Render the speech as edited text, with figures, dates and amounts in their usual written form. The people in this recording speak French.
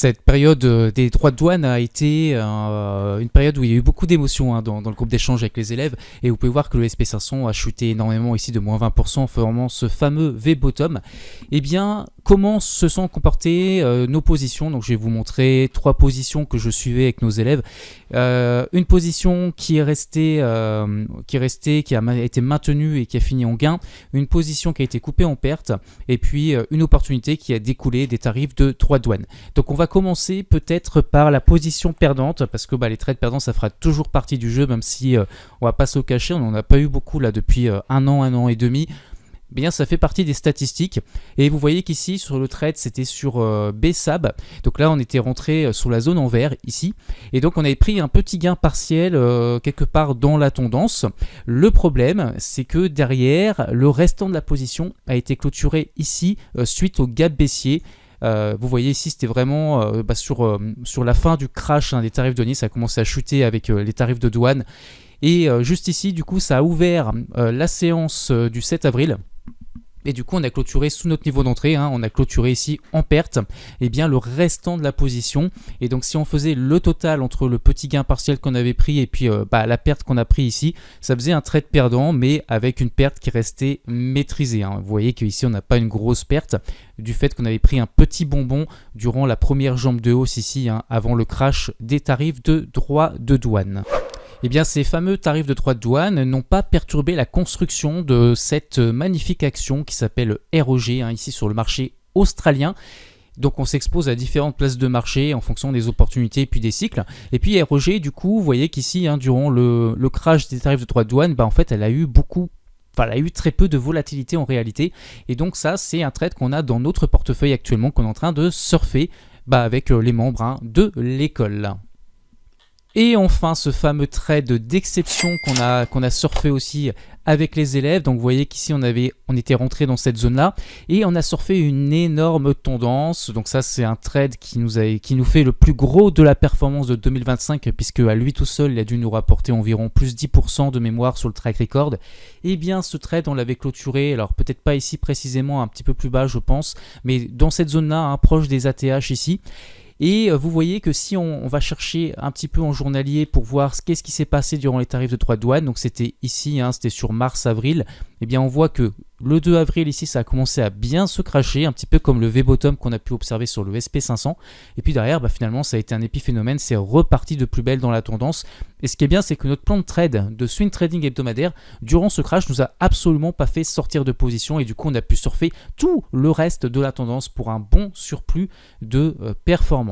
Cette période des droits de douane a été une période où il y a eu beaucoup d'émotions dans le groupe d'échange avec les élèves, et vous pouvez voir que le SP500 a chuté énormément ici de moins 20% en formant ce fameux V-bottom. Eh bien, comment se sont comportées nos positions? Donc je vais vous montrer 3 positions que je suivais avec nos élèves. Une position qui a été maintenue et qui a fini en gain, une position qui a été coupée en perte, et puis une opportunité qui a découlé des tarifs de droits de douane. Donc on va commencer peut-être par la position perdante, parce que les trades perdants ça fera toujours partie du jeu, même si on va pas se le cacher, on n'en a pas eu beaucoup là depuis un an et demi. Bien, ça fait partie des statistiques, et vous voyez qu'ici sur le trade c'était sur BSAB, donc là on était rentré sur la zone en vert ici, et donc on avait pris un petit gain partiel quelque part dans la tendance. Le problème c'est que derrière le restant de la position a été clôturé ici suite au gap baissier. Vous voyez ici c'était vraiment sur la fin du crash des tarifs douaniers, ça a commencé à chuter avec les tarifs de douane, et juste ici du coup ça a ouvert la séance du 7 avril. Et du coup on a clôturé sous notre niveau d'entrée, on a clôturé ici en perte et bien le restant de la position. Et donc si on faisait le total entre le petit gain partiel qu'on avait pris et puis la perte qu'on a pris ici, ça faisait un trade perdant, mais avec une perte qui restait maîtrisée. Vous voyez qu'ici on n'a pas une grosse perte du fait qu'on avait pris un petit bonbon durant la première jambe de hausse ici, avant le crash des tarifs de droits de douane. Eh bien, ces fameux tarifs de droits de douane n'ont pas perturbé la construction de cette magnifique action qui s'appelle ROG, ici sur le marché australien. Donc on s'expose à différentes places de marché en fonction des opportunités et puis des cycles. Et puis ROG, du coup, vous voyez qu'ici, durant le crash des tarifs de droits de douane, en fait, elle a eu très peu de volatilité en réalité. Et donc ça, c'est un trade qu'on a dans notre portefeuille actuellement, qu'on est en train de surfer avec les membres de l'école. Et enfin, ce fameux trade d'exception qu'on a surfé aussi avec les élèves. Donc vous voyez qu'ici on était rentré dans cette zone là et on a surfé une énorme tendance. Donc ça c'est un trade qui nous fait le plus gros de la performance de 2025, puisque à lui tout seul il a dû nous rapporter environ plus 10% de mémoire sur le track record. Et bien ce trade on l'avait clôturé, alors peut-être pas ici précisément, un petit peu plus bas je pense, mais dans cette zone là, proche des ATH ici. Et vous voyez que si on va chercher un petit peu en journalier pour voir qu'est-ce qui s'est passé durant les tarifs de droits de douane, donc c'était ici, c'était sur mars-avril, eh bien on voit que le 2 avril ici ça a commencé à bien se crasher, un petit peu comme le V-bottom qu'on a pu observer sur le SP500, et puis derrière finalement ça a été un épiphénomène, c'est reparti de plus belle dans la tendance. Et ce qui est bien c'est que notre plan de trade de swing trading hebdomadaire durant ce crash nous a absolument pas fait sortir de position, et du coup on a pu surfer tout le reste de la tendance pour un bon surplus de performance.